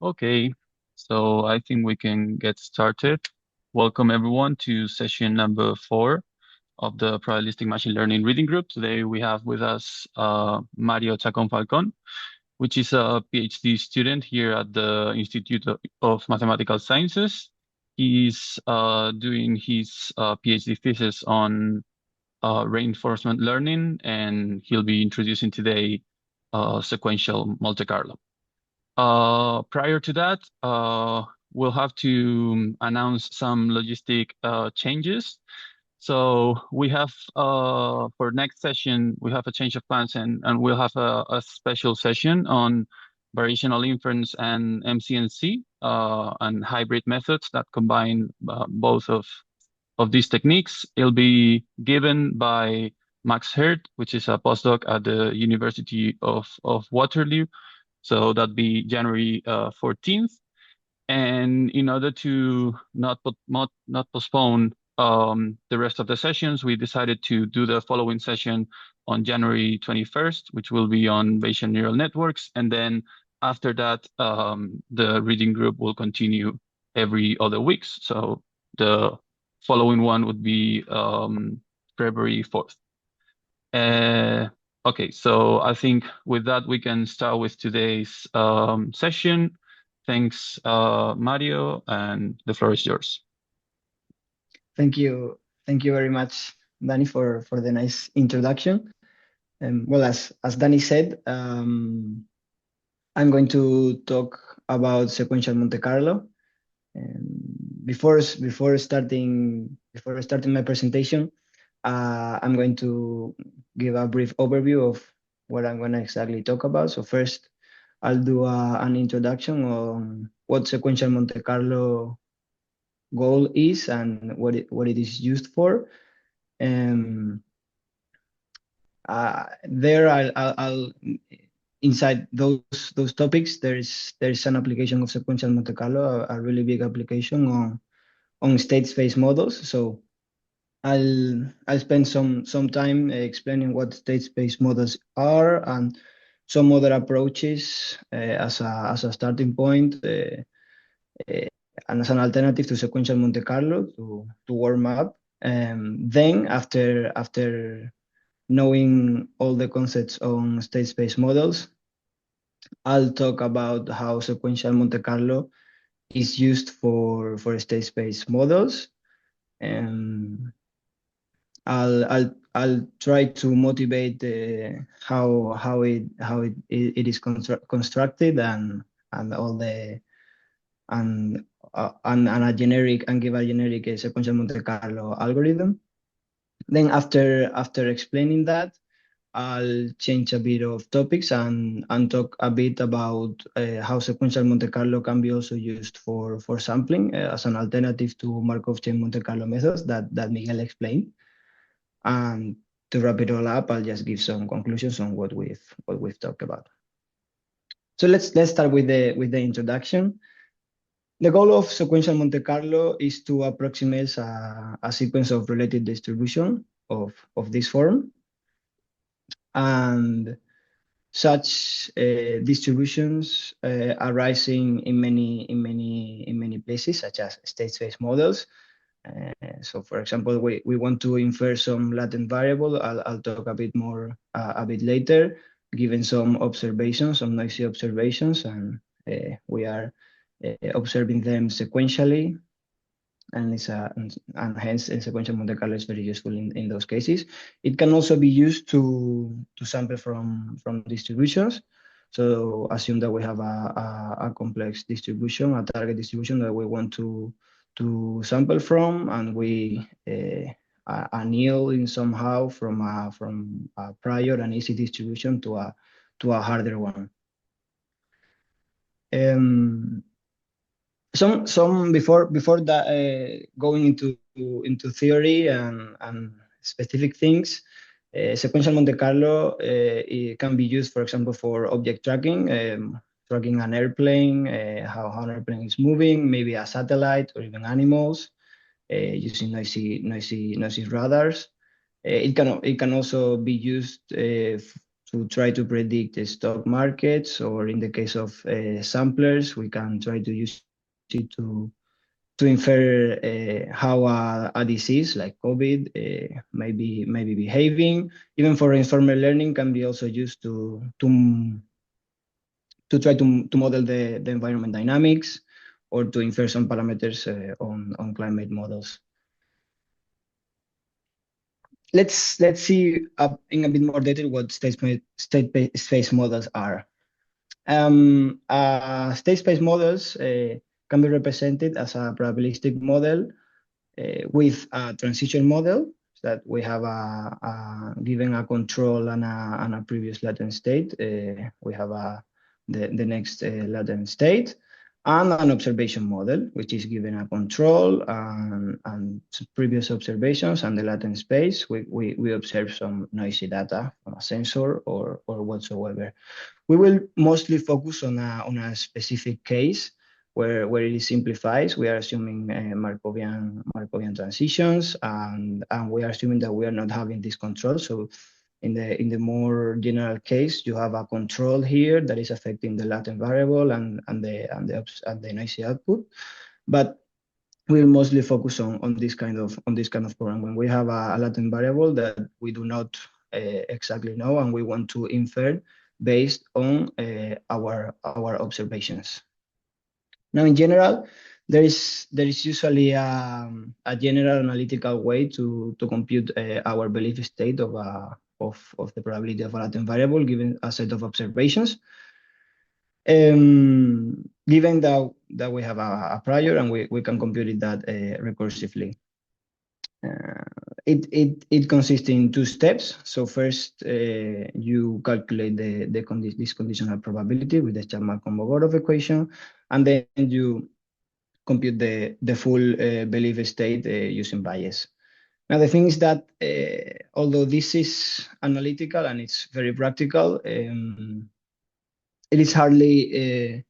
Okay, so I think we can get started. Welcome everyone to session number 4 of the Probabilistic Machine Learning Reading Group. Today we have with us Mario Chacon Falcon, which is a PhD student here at the Institute of Mathematical Sciences. He's doing his PhD thesis on reinforcement learning, and he'll be introducing today sequential Monte Carlo. Prior to that, we'll have to announce some logistic changes. So we have for next session, we have a change of plans and we'll have a special session on variational inference and MCNC and hybrid methods that combine both of these techniques. It'll be given by Max Hert, which is a postdoc at the University of Waterloo. So that'd be January 14th. And in order to not postpone the rest of the sessions, we decided to do the following session on January 21st, which will be on Bayesian neural networks. And then after that, the reading group will continue every other weeks. So the following one would be February 4th. Okay, so I think with that, we can start with today's session. Thanks, Mario, and the floor is yours. Thank you very much, Danny, for the nice introduction. Well, as Danny said, I'm going to talk about sequential Monte Carlo. Before starting my presentation, I'm going to give a brief overview of what I'm going to exactly talk about. So first, I'll do an introduction on what sequential Monte Carlo goal is and what it is used for. There I'll inside those topics there's an application of sequential Monte Carlo, a really big application on state space models. So I'll spend some time explaining what state space models are and some other approaches as a starting point and as an alternative to sequential Monte Carlo to warm up. Then after knowing all the concepts on state space models, I'll talk about how sequential Monte Carlo is used for state space models. And I'll try to motivate how it is constructed and all the and a generic and give a generic sequential Monte Carlo algorithm. Then after explaining that, I'll change a bit of topics and talk a bit about how sequential Monte Carlo can be also used for sampling as an alternative to Markov chain Monte Carlo methods that Miguel explained. And to wrap it all up, I'll just give some conclusions on what we've talked about. So let's start with the introduction. The goal of sequential Monte Carlo is to approximate a sequence of related distribution of this form. And such distributions arising in many places, such as state space models. So, for example, we want to infer some latent variable. I'll talk a bit more a bit later, given some observations, some noisy observations, and we are observing them sequentially. And hence sequential Monte Carlo is very useful in those cases. It can also be used to sample from distributions. So assume that we have a complex distribution, a target distribution that we want to sample from, and we anneal in somehow from a prior and easy distribution to a harder one. Some before that going into theory and specific things, sequential Monte Carlo it can be used, for example, for object tracking, tracking an airplane, how an airplane is moving, maybe a satellite or even animals, using noisy radars. It can also be used try to predict the stock markets, or in the case of samplers, we can try to use it to infer how a disease like COVID may be behaving. Even for informal learning, can be also used to try to model the environment dynamics, or to infer some parameters on climate models. Let's see in a bit more detail what state space models are. State space models can be represented as a probabilistic model with a transition model, that we have given a control and a previous latent state. We have the next latent state, and an observation model, which is given a control and previous observations and the latent space. We observe some noisy data from a sensor or whatsoever. We will mostly focus on a specific case where it simplifies. We are assuming Markovian transitions, and we are assuming that we are not having this control. So in the more general case, you have a control here that is affecting the latent variable and the noisy output. But we'll mostly focus on this kind of program when we have a latent variable that we do not exactly know, and we want to infer based on our observations. Now, in general, there is usually a general analytical way to compute our belief state of the probability of a latent variable given a set of observations. Given that we have a prior, and we can compute that recursively. It consists in two steps. So first, you calculate this conditional probability with the Chapman-Kolmogorov equation, and then you compute the full belief state using Bayes. Now, the thing is that although this is analytical and it's very practical, it is hardly,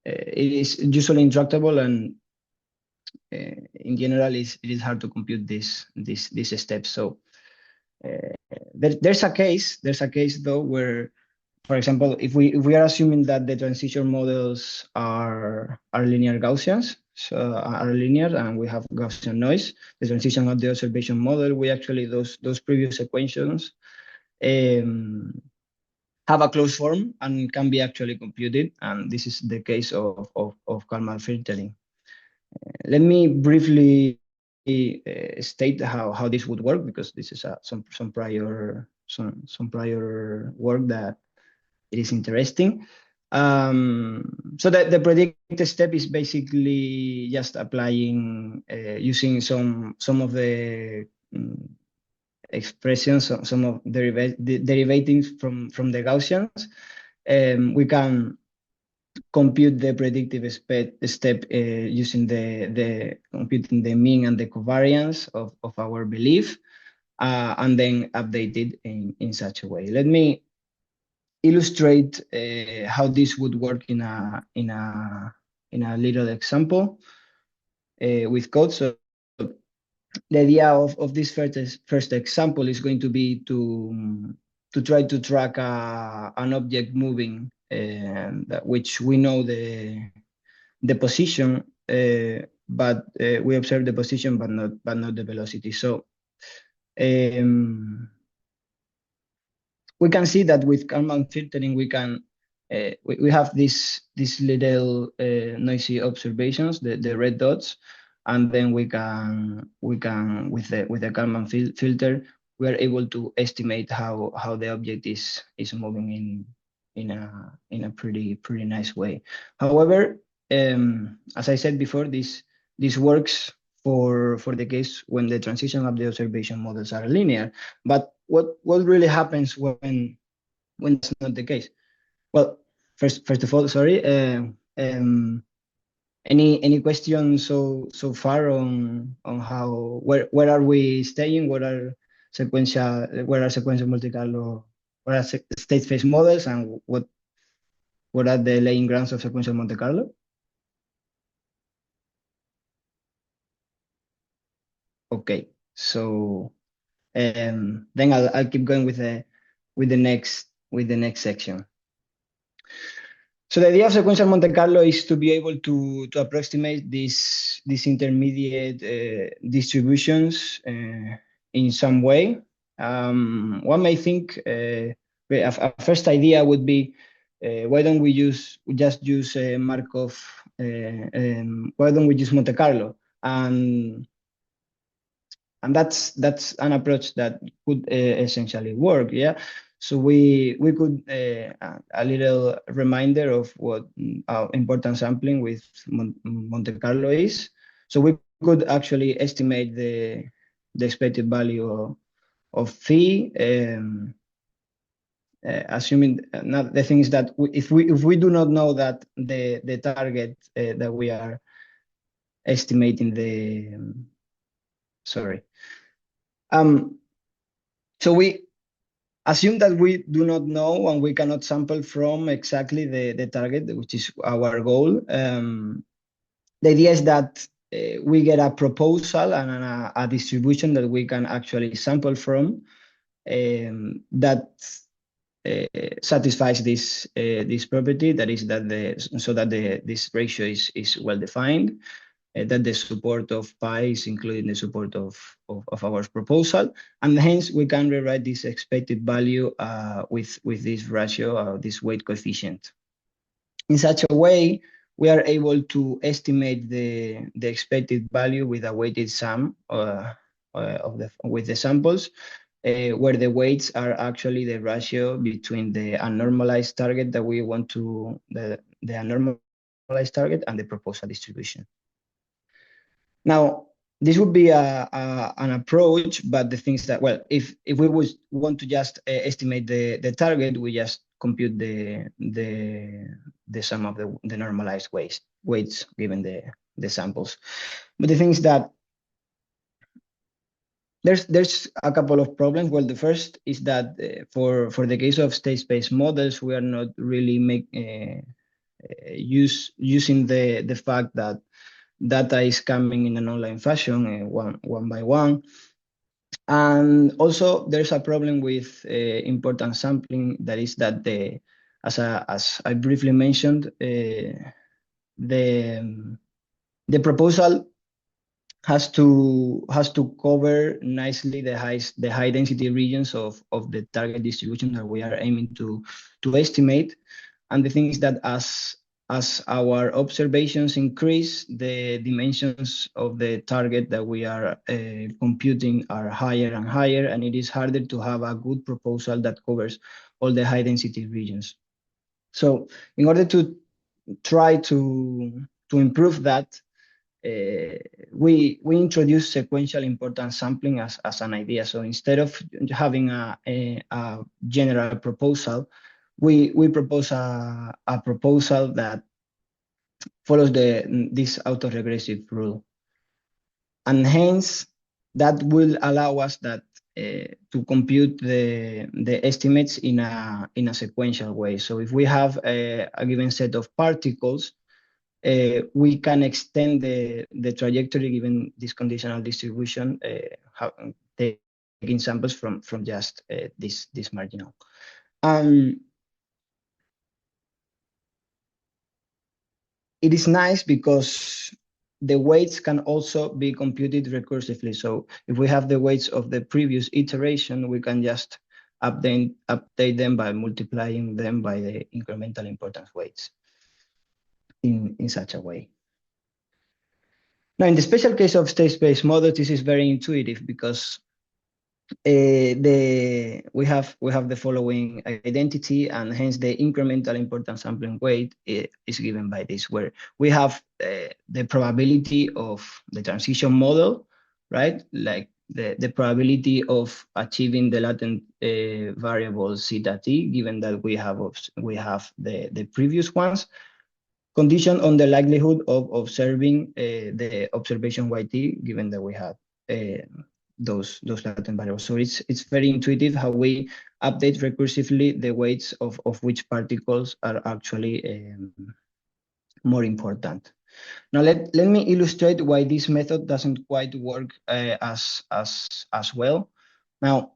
it is usually intractable, and in general, it is hard to compute these steps. So there's a case though where, for example, if we are assuming that the transition models are linear Gaussians, so are linear, and we have Gaussian noise, the transition of the observation model, we actually those previous equations have a closed form and can be actually computed, and this is the case of Kalman filtering. Let me briefly state how this would work, because this is some prior work that it is interesting. So the predicted step is basically just applying using some of the expressions, some of derivatives from the Gaussians. We can compute the predictive step using the computing the mean and the covariance of our belief, and then update it in such a way. Let me illustrate how this would work in a little example with code. So the idea of this first example is going to be to try to track an object moving, which we know the position, but we observe the position but not the velocity. So we can see that with Kalman filtering we can we have these little noisy observations, the red dots, and then we can with the Kalman filter we are able to estimate how the object is moving in a pretty nice way. However, as I said before, this works for the case when the transition of the observation models are linear. But what really happens when it's not the case? Well, first of all, sorry. Any questions so far on how where are we staying? Where are sequential Monte Carlo? What are state space models, and what are the laying grounds of sequential Monte Carlo? Okay, so then I'll keep going with the next the next section. So the idea of sequential Monte Carlo is to be able to approximate these intermediate distributions in some way. One may think a first idea would be why don't we just use Markov? Why don't we use Monte Carlo? And that's an approach that could essentially work. Yeah. So we could a little reminder of what important sampling with Monte Carlo is. So we could actually estimate the expected value of phi, assuming not the thing is that if we do not know that the target that we are estimating the sorry. So we assume that we do not know and we cannot sample from exactly the target, which is our goal. The idea is that we get a proposal and a distribution that we can actually sample from that satisfies this property. That is that this ratio is well defined. That the support of pi is including the support of our proposal, and hence we can rewrite this expected value with this ratio, this weight coefficient. In such a way, we are able to estimate the expected value with a weighted sum with the samples, where the weights are actually the ratio between the unnormalized target that we want to the unnormalized target and the proposal distribution. Now, this would be an approach, but the things that, well, if we would want to just estimate the target, we just compute the sum of the normalized weights given the samples. But the thing is that there's a couple of problems. Well, the first is that for the case of state space models, we are not really using the fact that data is coming in an online fashion, one by one. And also there's a problem with important sampling. That is that as I briefly mentioned, the proposal has to cover nicely the high density regions of the target distribution that we are aiming to estimate. And the thing is that as our observations increase, the dimensions of the target that we are computing are higher and higher, and it is harder to have a good proposal that covers all the high density regions. So in order to try to improve that, we introduce sequential importance sampling as an idea. So instead of having a general proposal, we propose a proposal that follows this autoregressive rule, and hence that will allow us to compute the estimates in a sequential way. So if we have a given set of particles, we can extend the trajectory given this conditional distribution, taking samples from just this marginal. It is nice because the weights can also be computed recursively. So if we have the weights of the previous iteration, we can just update them by multiplying them by the incremental importance weights in such a way. Now, in the special case of state space models, this is very intuitive because we have the following identity, and hence the incremental importance sampling weight is given by this, where we have the probability of the transition model, right? Like the probability of achieving the latent variable zeta t, given that we have the previous ones, conditioned on the likelihood of observing the observation yt, given that we have those latent variables. So it's very intuitive how we update recursively the weights of which particles are actually more important. Now let me illustrate why this method doesn't quite work as well. Now,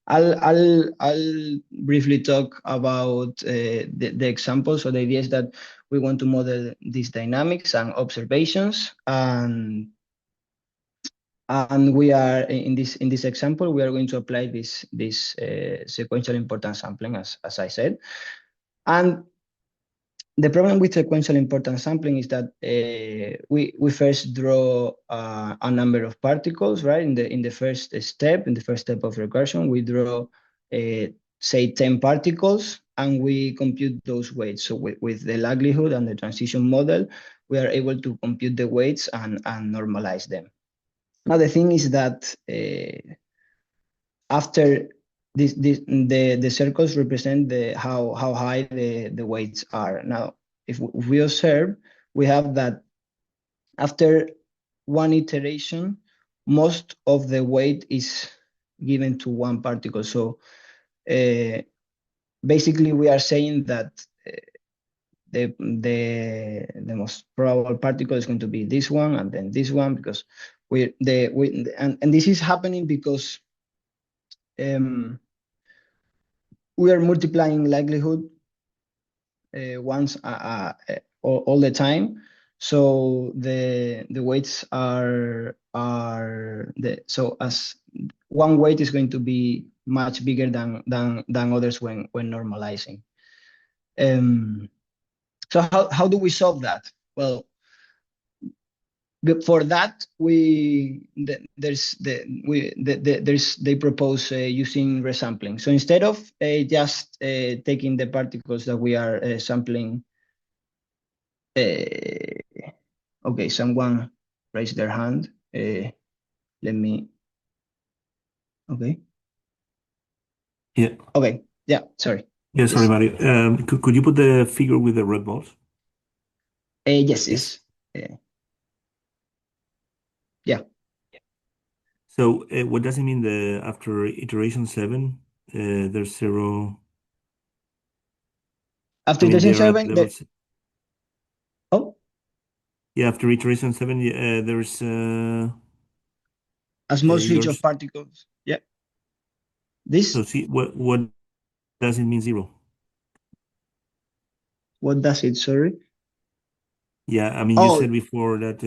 I'll briefly talk about the example. So the idea is that we want to model these dynamics and observations, and we are in this example we are going to apply this sequential importance sampling as I said. And the problem with sequential importance sampling is that we first draw a number of particles, right? In the first step, of recursion, we draw say 10 particles and we compute those weights. So with the likelihood and the transition model, we are able to compute the weights and normalize them. Now the thing is that after the circles represent how high the weights are. Now, if we observe, we have that after one iteration, most of the weight is given to one particle. So basically, we are saying that the most probable particle is going to be this one and then this one, because and this is happening because we are multiplying likelihood once all the time. So the weights so as one weight is going to be much bigger than others when normalizing. So how do we solve that? Well, for that they propose using resampling. So instead of just taking the particles that we are sampling, okay, someone raised their hand. Let me. Okay. Yeah. Okay. Yeah. Sorry. Yeah. Sorry, Yes. Mario. Could you put the figure with the red balls? Yes. Yes. Yeah. So what does it mean after iteration 7, there's zero? After I mean, iteration they're at 7, levels. oh, Yeah, after iteration 7, there's a small switch of yours. particles. Yeah. This. So see, what does it mean 0? What does it? Sorry. Yeah, I mean, you Oh, said before that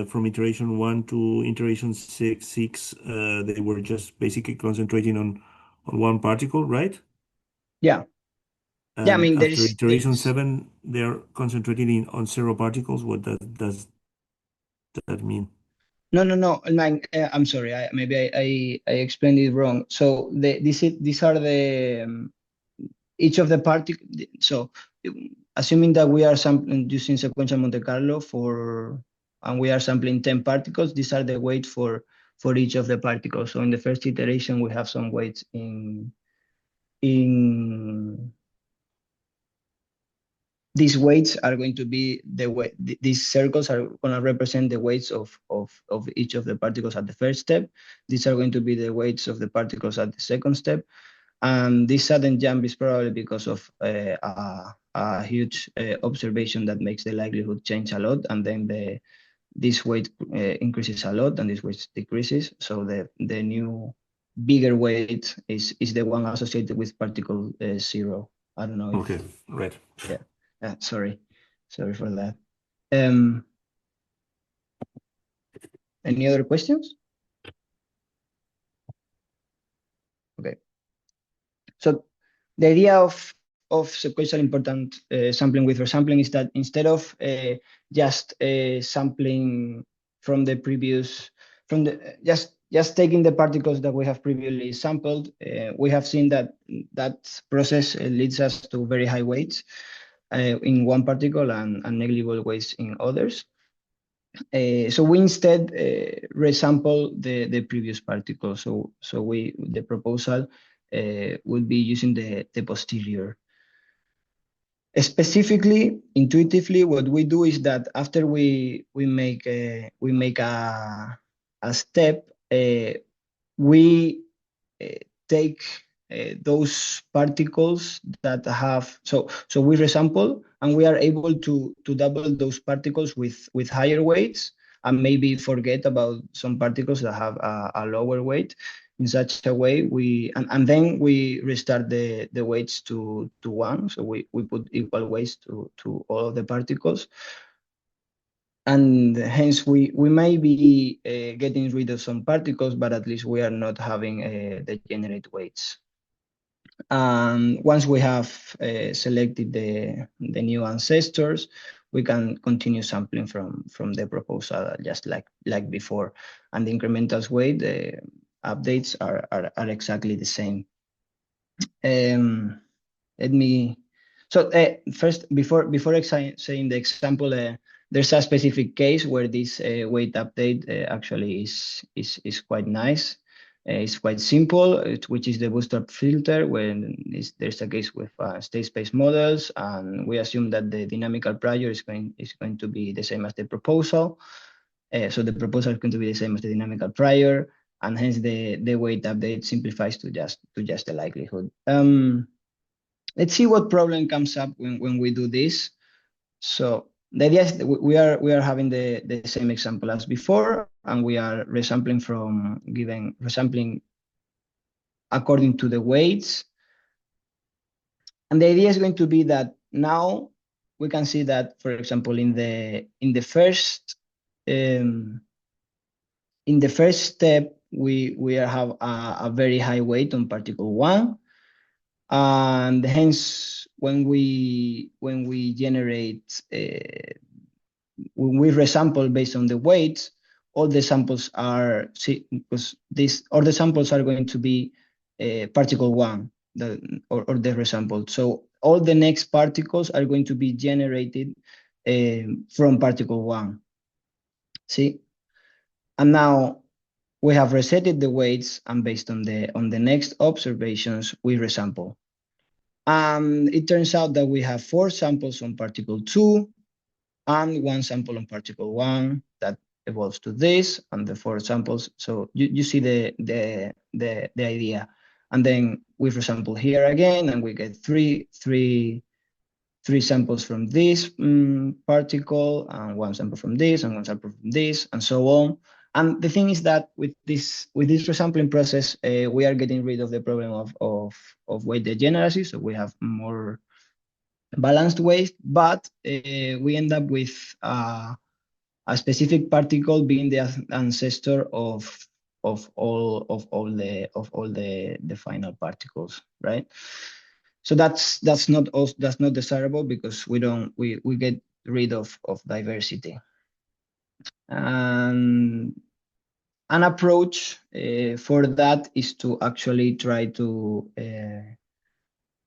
from iteration 1 to iteration 6, they were just basically concentrating on one particle, right? yeah. Yeah. I And mean, after there iteration is 7, they're concentrating on zero particles. What does that mean? No. I'm sorry. Maybe I explained it wrong. So these are the each of the particles. So assuming that we are sampling using sequential Monte Carlo and we are sampling 10 particles, these are the weights for each of the particles. So in the first iteration, we have some weights in these weights are going to be these circles are going to represent the weights of each of the particles at the first step. These are going to be the weights of the particles at the second step. And this sudden jump is probably because of a huge observation that makes the likelihood change a lot. And then this weight increases a lot and this weight decreases. So the new bigger weight is the one associated with particle 0. I don't know if. Okay, right. Yeah. Sorry for that. Um, any other questions? Okay. So the idea of sequential important sampling with resampling is that instead of just sampling from the previous, just taking the particles that we have previously sampled, we have seen that that process leads us to very high weights in one particle and negligible weights in others. So we instead resample the previous particle. So the proposal would be using the posterior. Specifically, intuitively, what we do is that after we make a step, we take those particles that have so we resample and we are able to double those particles with higher weights and maybe forget about some particles that have a lower weight. in such a way and then we restart the weights to 1. So we put equal weights to all of the particles. And hence we may be getting rid of some particles, but at least we are not having degenerate weights. Once we have selected the new ancestors, we can continue sampling from the proposal just like before. And the incrementals weight, the updates are exactly the same. Let me. So first, before saying the example, there's a specific case where this weight update actually is quite nice. It's quite simple, which is the bootstrap filter when there's a case with state space models, and we assume that the dynamical prior is going to be the same as the proposal. So the proposal is going to be the same as the dynamical prior, and hence the weight update simplifies to just the likelihood. Let's see what problem comes up when we do this. So the idea is we are having the same example as before, and we are resampling according to the weights. And the idea is going to be that now we can see that, for example, in the first step, we have a very high weight on particle 1. And hence, when we generate, when we resample based on the weights, all the samples are all the samples are going to be particle 1, or the resampled. So all the next particles are going to be generated from particle 1. See, and now we have resetted the weights, and based on the next observations, we resample. It turns out that we have 4 samples on particle 2 and 1 sample on particle 1 that evolves to this, and the 4 samples. So you see the idea. And then we resample here again, and we get three samples from this particle, and 1 sample from this, and 1 sample from this, and so on. And the thing is that with this resampling process, we are getting rid of the problem of weight degeneracy. So we have more balanced weight, but we end up with a specific particle being the ancestor of all the final particles, right? So that's not desirable, because we get rid of diversity. And an approach for that is to actually try to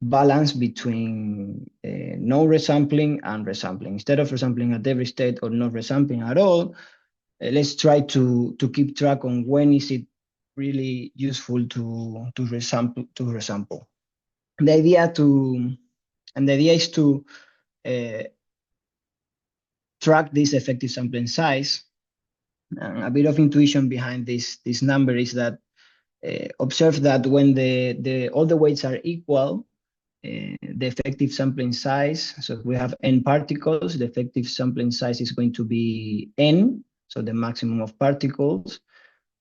balance between no resampling and resampling. Instead of resampling at every state or not resampling at all, let's try to keep track on when is it really useful to resample. The idea is to track this effective sampling size. A bit of intuition behind this number is that observe that when all the weights are equal, the effective sampling size, so if we have n particles, the effective sampling size is going to be n, so the maximum of particles.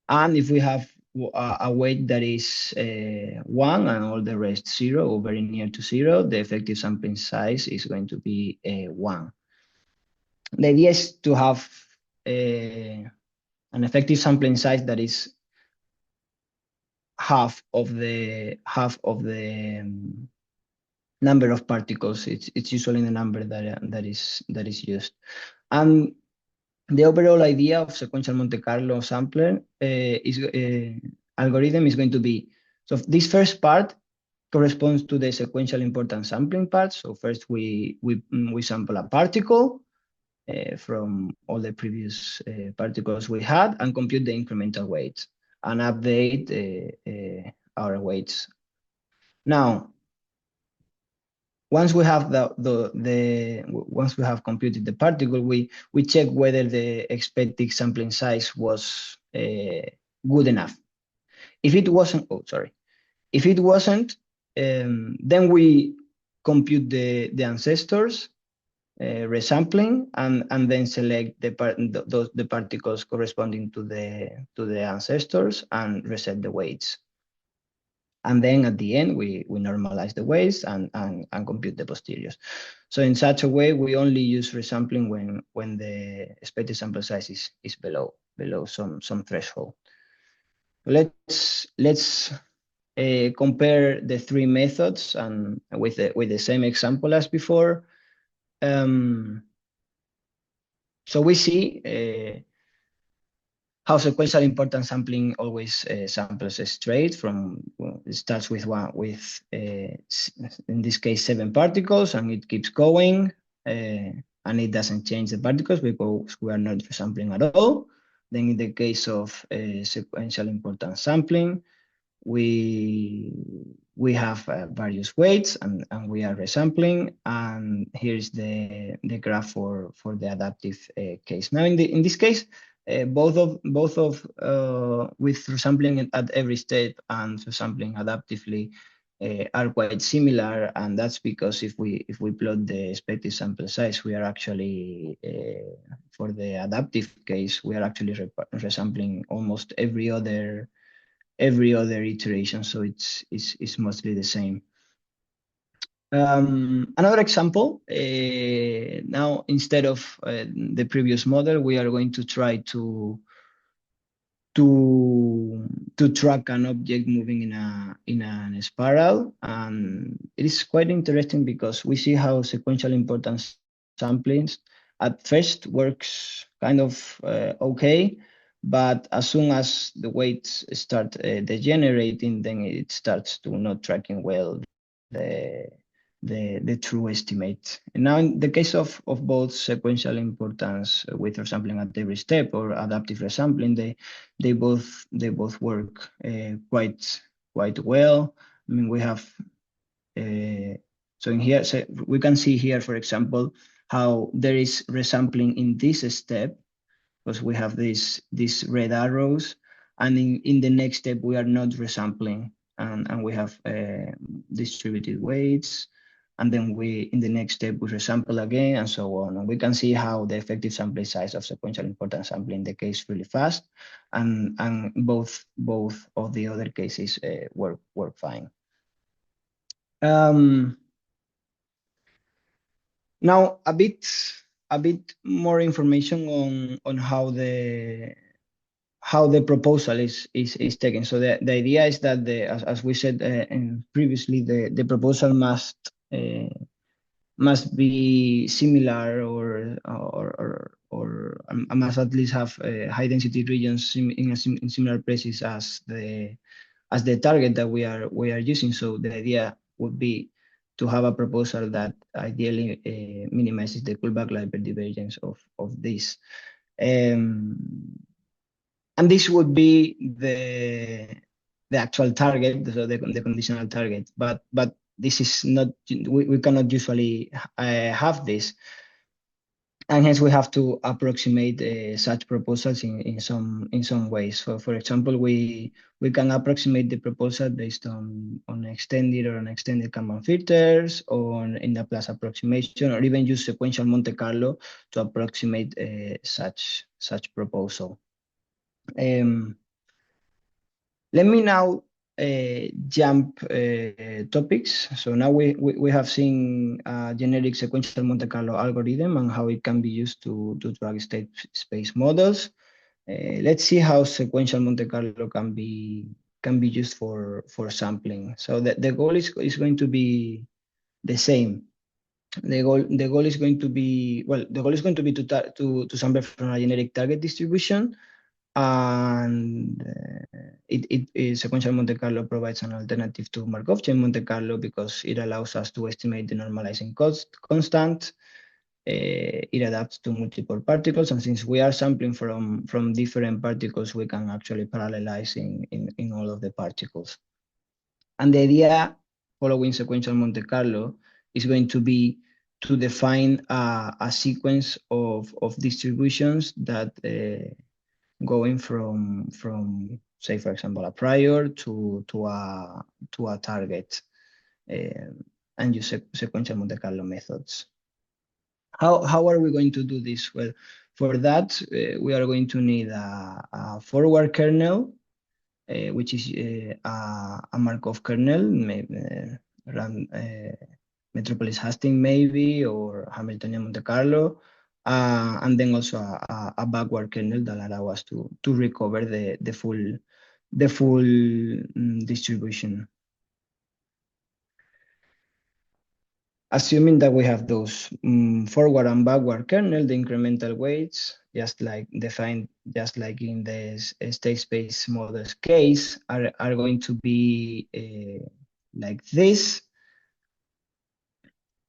And if we have a weight that is 1 and all the rest 0 or very near to 0, the effective sampling size is going to be 1. The idea is to have an effective sampling size that is half of the number of particles. It's usually the number that is used. And the overall idea of sequential Monte Carlo sampler algorithm is going to be, so this first part corresponds to the sequential importance sampling part. So first we sample a particle from all the previous particles we had, and compute the incremental weights and update our weights. Now, once we have once we have computed the particle, we check whether the expected sampling size was good enough. If it wasn't, if it wasn't, then we compute the ancestors resampling, and then select the particles corresponding to the ancestors and reset the weights. And then at the end, we normalize the weights and compute the posteriors. So in such a way, we only use resampling when the expected sample size is below some threshold. Let's compare the three methods and with the same example as before. So we see how sequential importance sampling always samples straight from, well, it starts with in this case 7 particles, and it keeps going, and it doesn't change the particles because we are not resampling at all. Then in the case of sequential importance sampling, we have various weights, and we are resampling, and here's the graph for the adaptive case. Now in this case, both of with resampling at every step and resampling adaptively are quite similar, and that's because if we plot the expected sample size, we are actually for the adaptive case, we are actually resampling almost every other iteration, so it's mostly the same. Another example, now instead of the previous model, we are going to try to track an object moving in a spiral, and it is quite interesting because we see how sequential importance samplings at first works kind of okay, but as soon as the weights start degenerating, then it starts to not tracking well the true estimate. And now in the case of both sequential importance with resampling at every step or adaptive resampling, they both work quite well. I mean, we have so in here, so we can see here, for example, how there is resampling in this step, because we have these red arrows, and in the next step we are not resampling, and we have distributed weights, and then in the next step we resample again, and so on. And we can see how the effective sample size of sequential importance sampling decays really fast, and both of the other cases work fine. Now a bit more information on how the proposal is taken. So the idea is that as we said previously, the proposal must be similar or must at least have high density regions in similar places as the target that we are using. So the idea would be to have a proposal that ideally minimizes the Kullback-Leibler divergence of this. And this would be the actual target, so the conditional target. But this is not, we cannot usually have this, and hence we have to approximate such proposals in some ways. So for example, we can approximate the proposal based on extended or unextended Kalman filters, or in the Laplace approximation, or even use sequential Monte Carlo to approximate such proposal. Let me now jump topics. So now we have seen generic sequential Monte Carlo algorithm and how it can be used to track state space models. Let's see how sequential Monte Carlo can be used for sampling. So the goal is going to be the same. The goal is going to be, well, the goal is going to be to sample from a generic target distribution, and sequential Monte Carlo provides an alternative to Markov chain Monte Carlo because it allows us to estimate the normalizing constant. It adapts to multiple particles, and since we are sampling from different particles, we can actually parallelize in all of the particles. And the idea following sequential Monte Carlo is going to be to define a sequence of distributions that going from say, for example, a prior to a target, and use sequential Monte Carlo methods. How are we going to do this? Well, for that, we are going to need a forward kernel, which is a Markov kernel, maybe, Metropolis Hastings maybe, or Hamiltonian Monte Carlo, and then also a backward kernel that allow us to recover the full distribution. Assuming that we have those forward and backward kernel, the incremental weights, just like defined, just like in the state space models case, are going to be like this.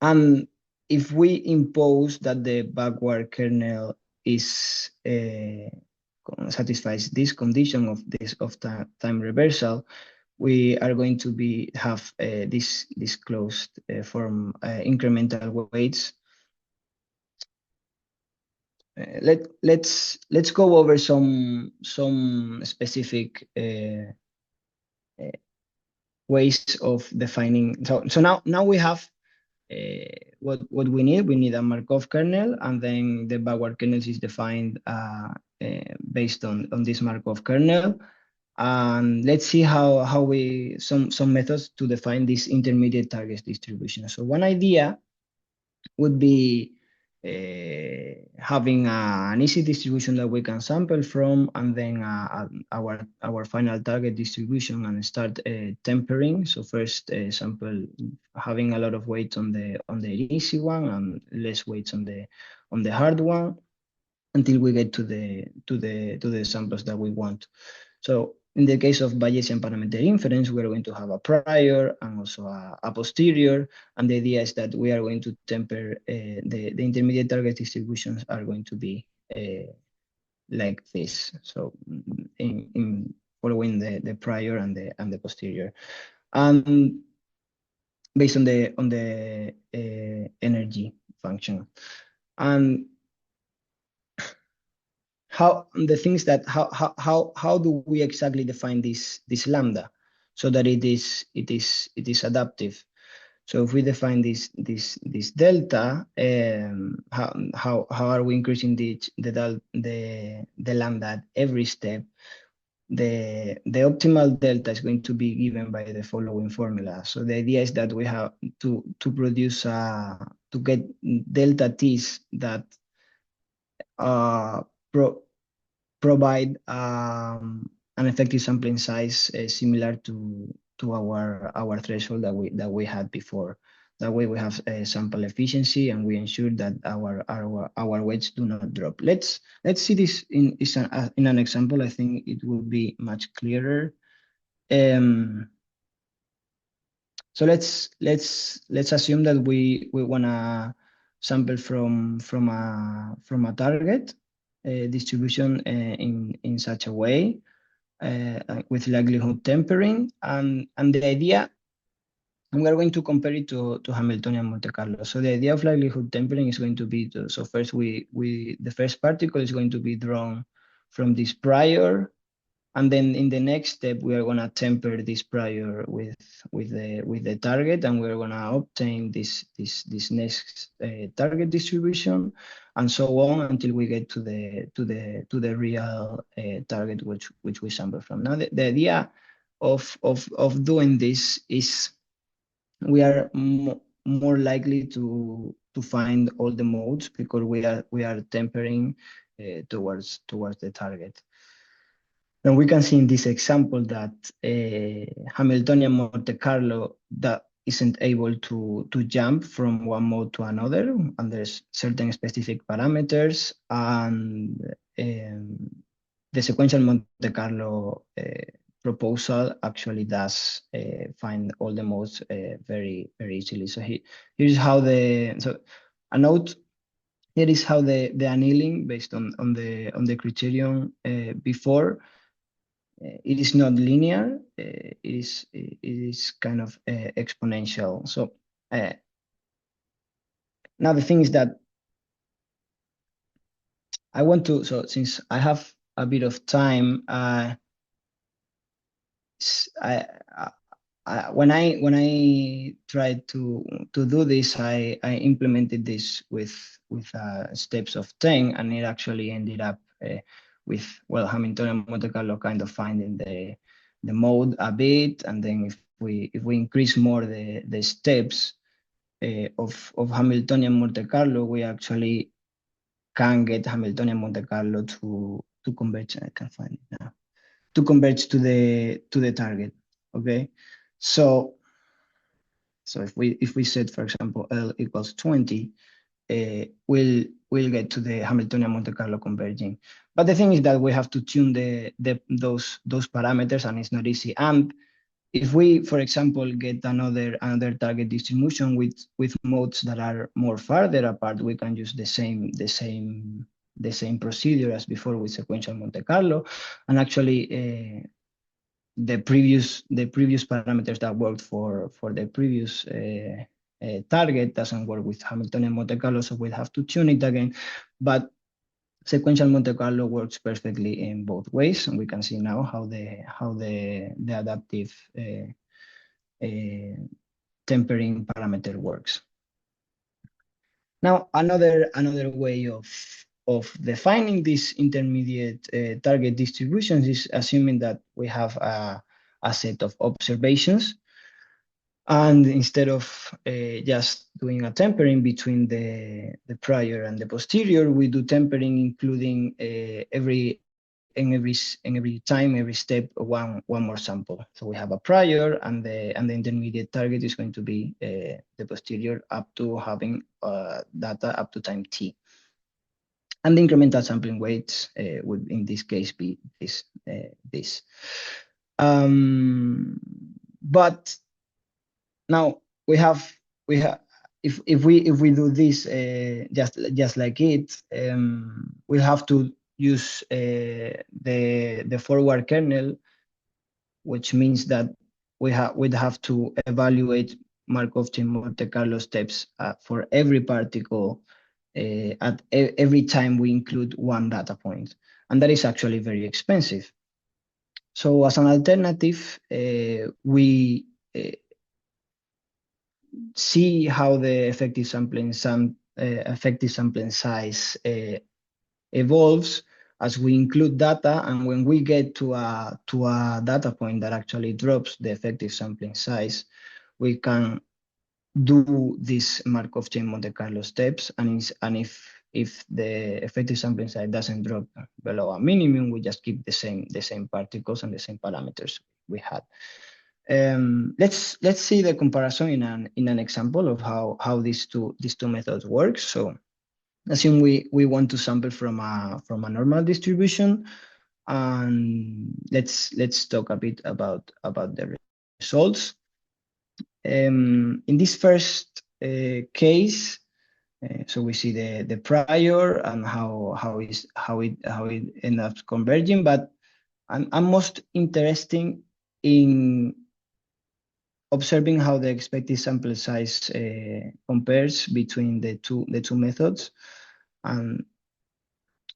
And if we impose that the backward kernel is satisfies this condition of time reversal, we are going to have this closed form incremental weights. Let's go over some specific ways of defining. So now we have what we need. We need a Markov kernel, and then the backward kernel is defined based on this Markov kernel. And let's see how we some methods to define this intermediate target distribution. So one idea would be having an easy distribution that we can sample from, and then our final target distribution, and start tempering. So first sample having a lot of weight on the easy one and less weights on the hard one, until we get to the samples that we want. So in the case of Bayesian parameter inference, we're going to have a prior and also a posterior. And the idea is that we are going to temper the intermediate target distributions are going to be like this. So in following the prior and the posterior, and based on the energy function. And how the things that how do we exactly define this lambda so that it is adaptive? So if we define this delta, how are we increasing the lambda at every step? The optimal delta is going to be given by the following formula. So the idea is that we have to produce to get delta t's that provide an effective sampling size similar to our threshold that we had before. That way we have sample efficiency, and we ensure that our weights do not drop. Let's see this in an example. I think it will be much clearer. So let's assume that we wanna sample from a target distribution in such a way with likelihood tempering, and the idea, and we're going to compare it to Hamiltonian Monte Carlo. So the idea of likelihood tempering is going to be so first the first particle is going to be drawn from this prior, and then in the next step we are going to temper this prior with the target, and we're going to obtain this next target distribution, and so on until we get to the real target which we sample from. Now the idea of doing this is we are more likely to find all the modes because we are tempering towards the target. And we can see in this example that Hamiltonian Monte Carlo that isn't able to jump from one mode to another, and there's certain specific parameters, and the sequential Monte Carlo proposal actually does find all the modes very easily. So here's how a note. Here is how the annealing based on the criterion before. It is not linear. It is kind of exponential. So now the thing is that I want to. So since I have a bit of time, when I tried to do this, I implemented this with steps of 10, and it actually ended up with, well, Hamiltonian Monte Carlo kind of finding the mode a bit, and then if we increase more the steps of Hamiltonian Monte Carlo, we actually can get Hamiltonian Monte Carlo to converge. I can find it now, to converge to the target. Okay, so if we set, for example, L equals 20, we'll get to the Hamiltonian Monte Carlo converging. But the thing is that we have to tune those parameters, and it's not easy. And if we, for example, get another target distribution with modes that are more farther apart, we can use the same procedure as before with sequential Monte Carlo, and actually the previous parameters that worked for the previous target doesn't work with Hamiltonian Monte Carlo, so we'll have to tune it again. But sequential Monte Carlo works perfectly in both ways, and we can see now how the adaptive tempering parameter works. Now, another way of defining these intermediate target distributions is assuming that we have a set of observations, and instead of just doing a tempering between the prior and the posterior, we do tempering including every time, every step, one more sample. So we have a prior, and the intermediate target is going to be the posterior up to having data up to time t. And the incremental sampling weights would in this case be this. But now we have if we do this just like it, we'll have to use the forward kernel, which means that we'd have to evaluate Markov chain Monte Carlo steps for every particle at every time we include one data point, and that is actually very expensive. So as an alternative, we see how the effective sampling size evolves as we include data, and when we get to a data point that actually drops the effective sampling size, we can do these Markov chain Monte Carlo steps, and if the effective sampling size doesn't drop below a minimum, we just keep the same particles and the same parameters we had. Let's see the comparison in an example of how these two methods work. So assume we want to sample from a normal distribution, and let's talk a bit about the results. In this first case, so we see the prior and how it ends up converging, but I'm most interested in observing how the expected sample size compares between the two methods. And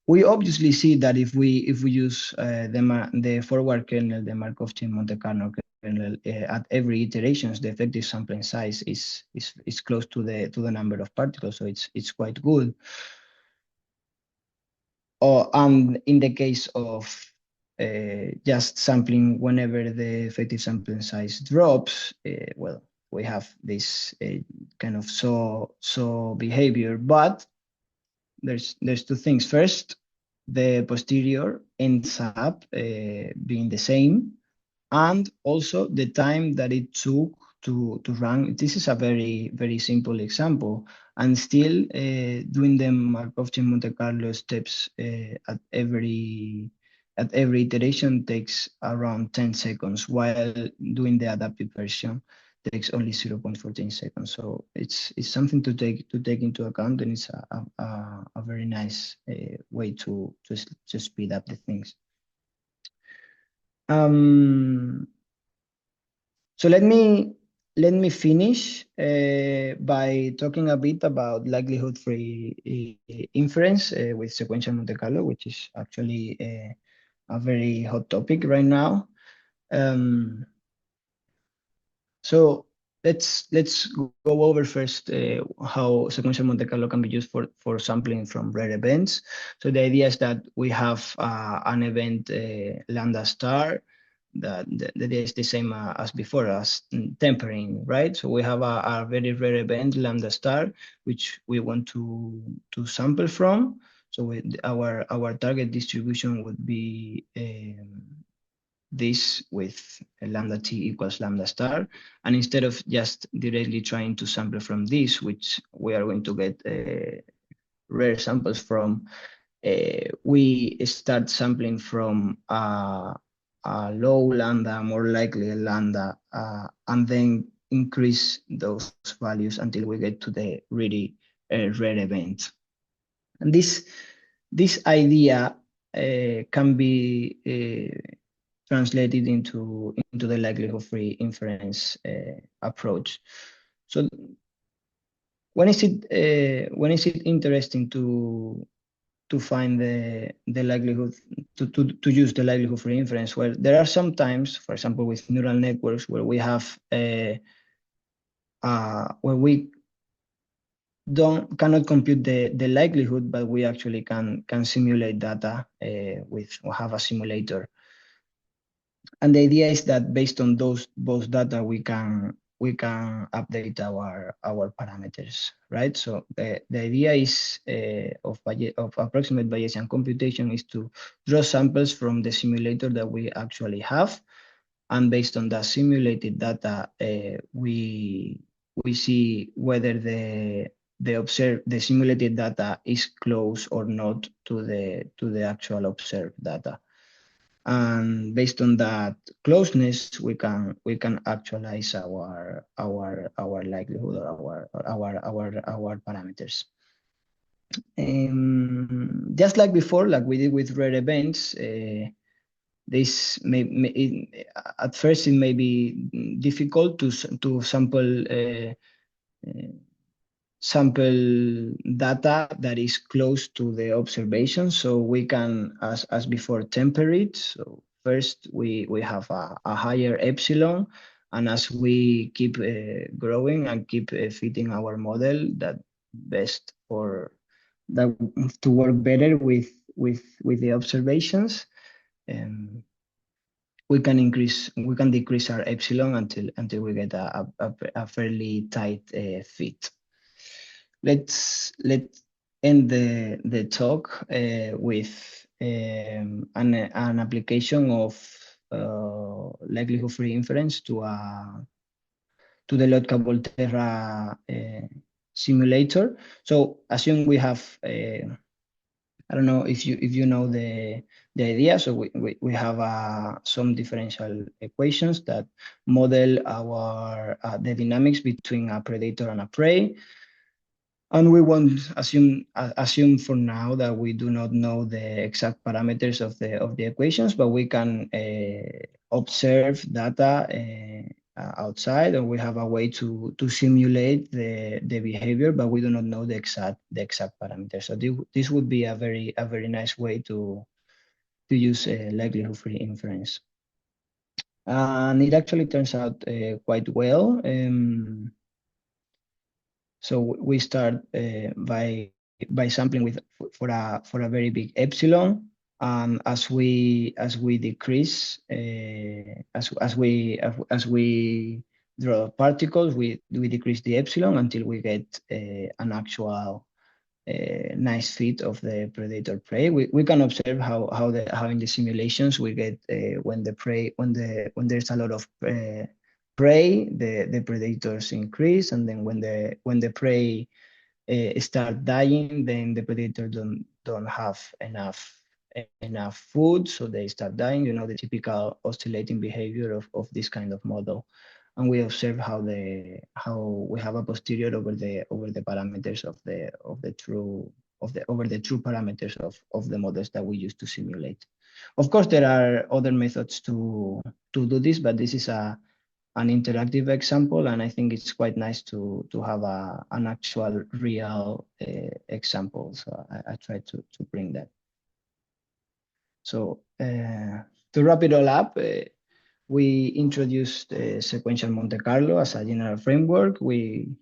we obviously see that if we use the forward kernel, the Markov chain Monte Carlo kernel, at every iterations, the effective sampling size is close to the number of particles, so it's quite good. And in the case of just sampling whenever the effective sampling size drops, well, we have this kind of saw behavior. But there's two things. First, the posterior ends up being the same, and also the time that it took to run. This is a very simple example, and still doing the Markov chain Monte Carlo steps at every iteration takes around 10 seconds, while doing the adaptive version takes only 0.14 seconds. So it's something to take into account, and it's a very nice way to speed up the things. So let me finish by talking a bit about likelihood-free inference with sequential Monte Carlo, which is actually a very hot topic right now. So let's go over first how sequential Monte Carlo can be used for sampling from rare events. So the idea is that we have an event lambda star that the idea is the same as before, as tempering, right? So we have a very rare event lambda star which we want to sample from. So our target distribution would be this with lambda t equals lambda star. And instead of just directly trying to sample from this, which we are going to get rare samples from, we start sampling from a low lambda, more likely a lambda, and then increase those values until we get to the really rare event. And this idea can be translated into the likelihood-free inference approach. So when is it interesting to find the likelihood to use the likelihood-free inference? Well, there are some times, for example, with neural networks, where we have where we cannot compute the likelihood, but we actually can simulate data with or have a simulator. And the idea is that based on both data, we can update our parameters, right? So the idea is of approximate Bayesian computation is to draw samples from the simulator that we actually have, and based on the simulated data, we see whether the simulated data is close or not to the actual observed data. And based on that closeness, we can actualize our likelihood or our parameters. Just like before, like we did with rare events, this at first it may be difficult to sample sample data that is close to the observation, so we can, as before, temper it. So first we have a higher epsilon, and as we keep growing and keep fitting our model that best for that to work better with the observations, we can decrease our epsilon until we get a fairly tight fit. Let's end the talk with an application of likelihood-free inference to the Lotka-Volterra simulator. So assume we have I don't know if you know the idea. So we have some differential equations that model our the dynamics between a predator and a prey. And we won't assume for now that we do not know the exact parameters of the equations, but we can observe data outside, and we have a way to simulate the behavior, but we do not know the exact parameters. So this would be a very nice way to use likelihood-free inference, and it actually turns out quite well. So we start by sampling with for a very big epsilon, and as we decrease as we draw particles, we decrease the epsilon until we get an actual nice fit of the predator prey. We can observe how in the simulations we get when there's a lot of prey, the predators increase, and then when the prey start dying, then the predator don't have enough food, so they start dying. You know, the typical oscillating behavior of this kind of model. And we observe how we have a posterior over the parameters over the true parameters of the models that we use to simulate. Of course, there are other methods to do this, but this is an interactive example, and I think it's quite nice to have an actual real example. So I try to bring that. So to wrap it all up, we introduced sequential Monte Carlo as a general framework. We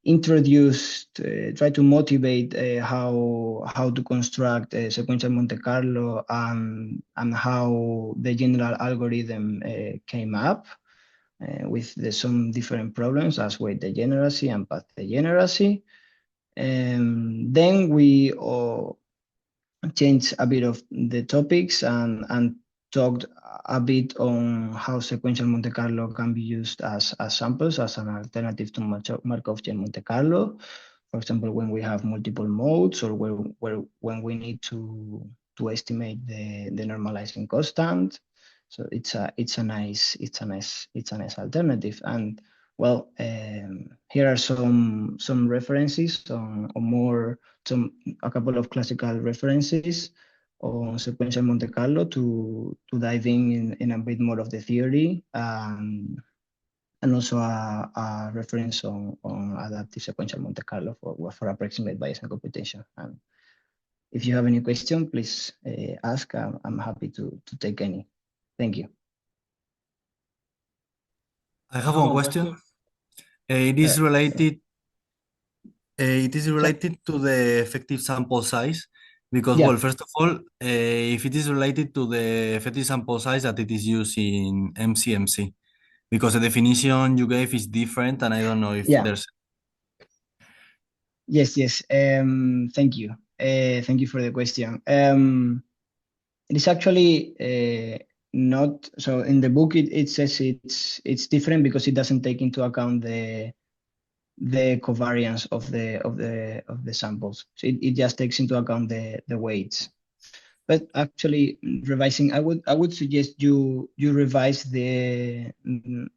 introduced, try to motivate how to construct a sequential Monte Carlo and how the general algorithm came up with some different problems as weight degeneracy and path degeneracy. Then we changed a bit of the topics and talked a bit on how sequential Monte Carlo can be used as samples, as an alternative to Markov chain Monte Carlo. For example, when we have multiple modes or when we need to estimate the normalizing constant. So it's a nice alternative. And well, here are some references on more a couple of classical references on sequential Monte Carlo to dive in a bit more of the theory, and also a reference on adaptive sequential Monte Carlo for approximate Bayesian computation. And if you have any question, please ask. I'm happy to take any. Thank you. I have one question. It is related. It is related to the effective sample size, because, well, first of all, if it is related to the effective sample size that it is used in MCMC, because the definition you gave is different, and I don't know if there's. Yes. Thank you. Thank you for the question. It is actually not so. In the book, it says it's different because it doesn't take into account the covariance of the samples. So it just takes into account the weights. But actually, revising, I would suggest you revise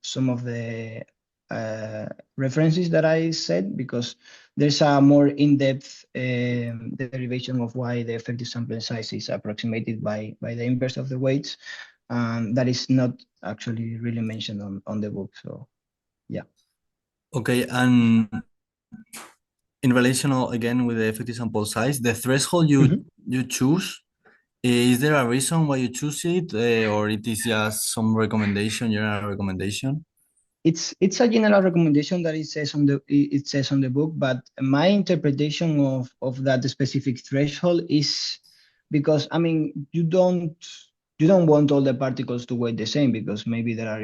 some of the references that I said, because there's a more in-depth derivation of why the effective sampling size is approximated by the inverse of the weights, and that is not actually really mentioned on the book. So, yeah. Okay, and in relation again with the effective sample size, the threshold you choose, is there a reason why you choose it, or it is just some general recommendation? It's a general recommendation that it says on the book, but my interpretation of that specific threshold is because, I mean, you don't want all the particles to weigh the same, because maybe there are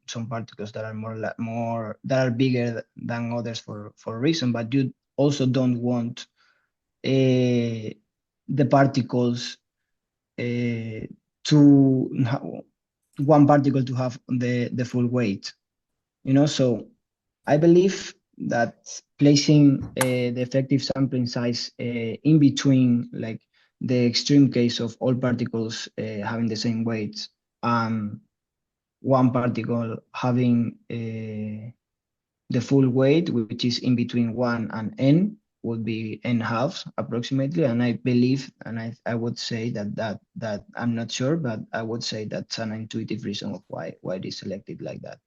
some particles that are more that are bigger than others for a reason, but you also don't want the particles to one particle to have the full weight. So I believe that placing the effective sampling size in between, like the extreme case of all particles having the same weights and one particle having the full weight, which is in between 1 and n, would be n halves approximately. And I believe, and I would say that I'm not sure, but I would say that's an intuitive reason of why it is selected like that.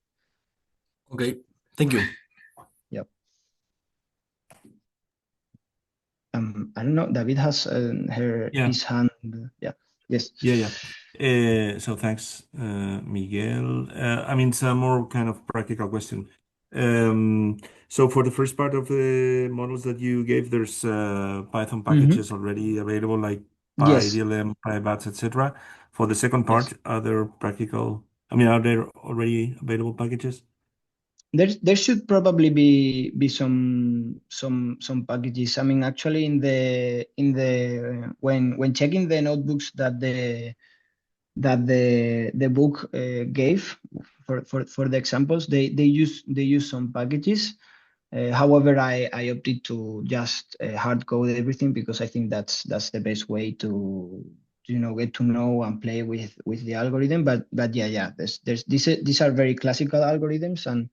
Okay, thank you. Yep. I don't know. David has his hand. Yeah. Yes. Yeah. So thanks, Miguel. I mean, it's a more kind of practical question. So for the first part of the models that you gave, there's Python packages already available, like Yes. PyDLM, PyBats, etc. For the second part, are there already available packages? There should probably be some packages. I mean, actually, in the when checking the notebooks that the book gave for the examples, they use some packages. However, I opted to just hard code everything, because I think that's the best way to get to know and play with the algorithm. But yeah, these are very classical algorithms, and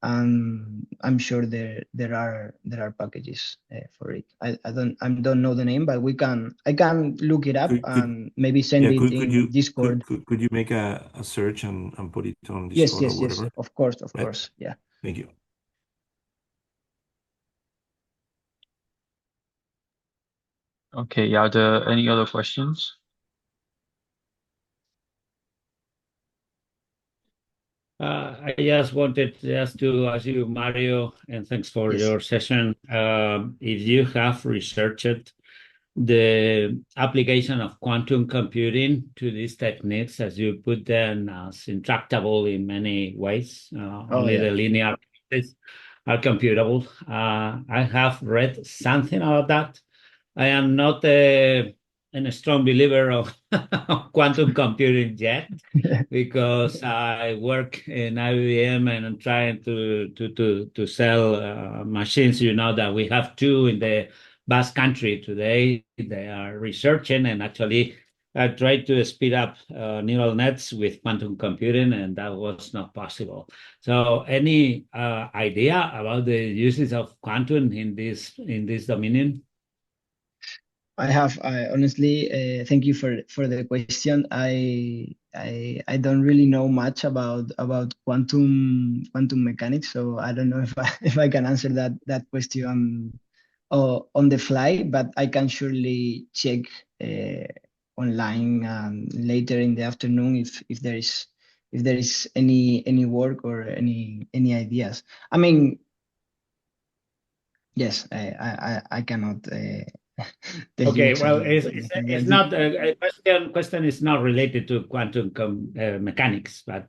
I'm sure there are packages for it. I don't know the name, but I can look it up and maybe send it in Discord. Could you make a search and put it on Yes, Discord or whatever? of course, yeah. Thank you. Okay, are there any other questions? I just wanted just to ask you, Mario, and thanks for Yes. your session. If you have researched the application of quantum computing to these techniques, as you put them as intractable in many ways, only yeah. the linear cases are computable. I have read something about that. I am not a strong believer of quantum computing yet because I work in IBM and I'm trying to sell machines. You know that we have two in the Basque Country today. They are researching and actually I tried to speed up neural nets with quantum computing, and that was not possible. So, any idea about the uses of quantum in this dominion? I honestly thank you for the question. I don't really know much about quantum mechanics, so I don't know if I if I can answer that question on the fly, but I can surely check uh, online later in the afternoon if there is any work or any ideas. I mean, yes, I cannot tell you Okay, well, exactly. it's not a question is not related to quantum mechanics, but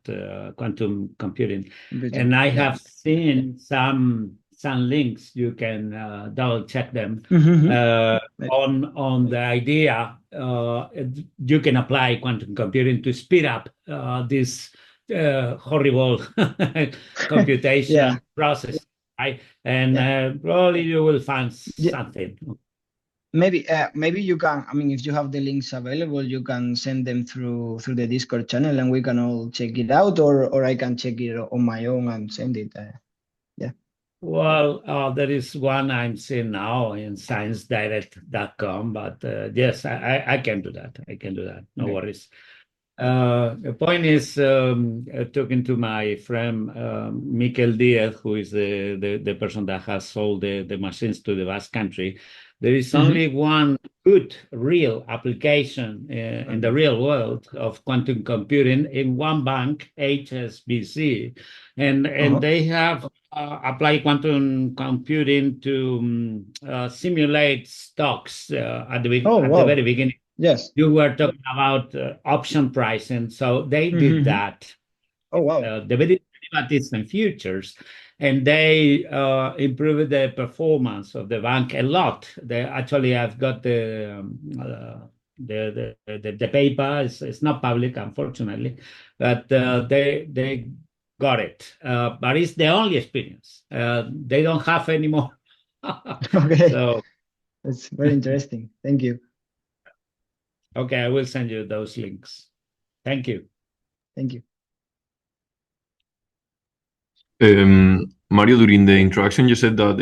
quantum computing. Computing. And I Yeah. have seen some links. You can double check them Mm-hmm. on the idea. You can apply quantum computing to speed up this horrible Yeah. computation process, right? And Yeah. probably you will find Yeah. something. Maybe you can. I mean, if you have the links available, you can send them through the Discord channel, and we can all check it out, or I can check it on my own and send it. Yeah. Well, there is one I'm seeing now in sciencedirect.com, but yes, I can do that. I can do that. No Okay. worries. The point is, talking to my friend Mikel Diaz, who is the person that has sold the machines to the Basque Country, there is Mm-hmm. only one good real application in the real world of quantum computing in one bank, HSBC, and Uh-huh. they have applied quantum computing to simulate stocks Oh, at the wow. very beginning. Yes. You were talking about option pricing, so they did Mm-hmm. that. Oh, wow. The derivatives and futures, and they improved the performance of the bank a lot. They actually have got the paper. It's not public, unfortunately, but they got it. But it's the only experience. They don't have any more. Okay. So, That's very interesting. Thank you. okay, I will send you those links. Thank you. Thank you. Mario, during the introduction, you said that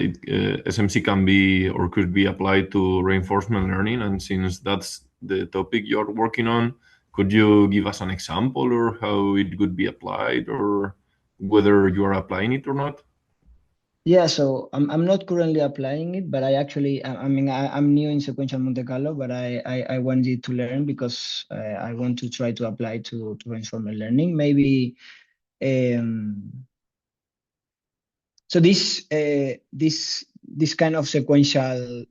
SMC can be or could be applied to reinforcement learning. And since that's the topic you're working on, could you give us an example or how it could be applied or whether you are applying it or not? Yeah, so I'm not currently applying it, but I mean I'm new in sequential Monte Carlo, but I wanted to learn because I want to try to apply to reinforcement learning. Maybe so this kind of sequential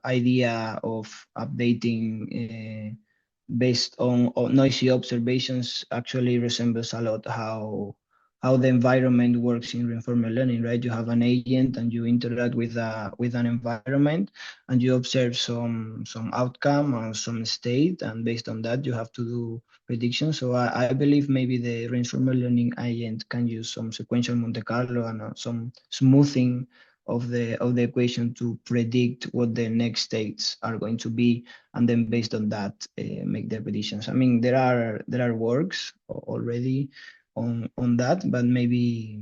idea of updating based on noisy observations actually resembles a lot how the environment works in reinforcement learning, right? You have an agent and you interact with an environment and you observe some outcome and some state, and based on that you have to do predictions. So I believe maybe the reinforcement learning agent can use some sequential Monte Carlo and some smoothing of the equation to predict what the next states are going to be, and then based on that make the predictions. I mean, there are works already on that, but maybe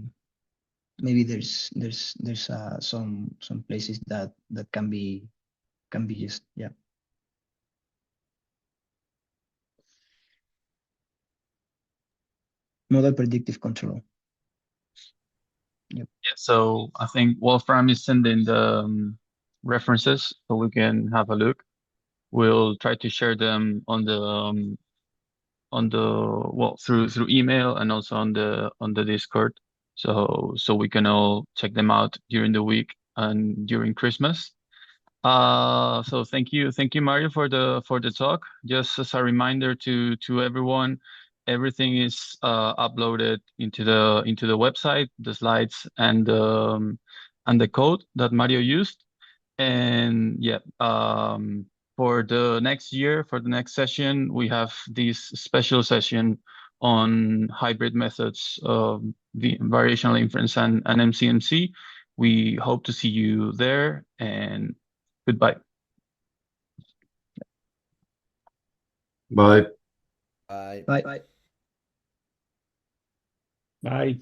there's some places that can be used. Yeah. Model predictive control. Yep. Yeah, so I think Wolfram is sending the references so we can have a look. We'll try to share them on the through email and also on the Discord. So we can all check them out during the week and during Christmas. So thank you, Mario, for the talk. Just as a reminder to everyone, everything is uploaded into the website, the slides and the code that Mario used. And yeah, for the next year, for the next session, we have this special session on hybrid methods of the variational inference and MCMC. We hope to see you there, and goodbye. Bye. Bye. Bye. Bye.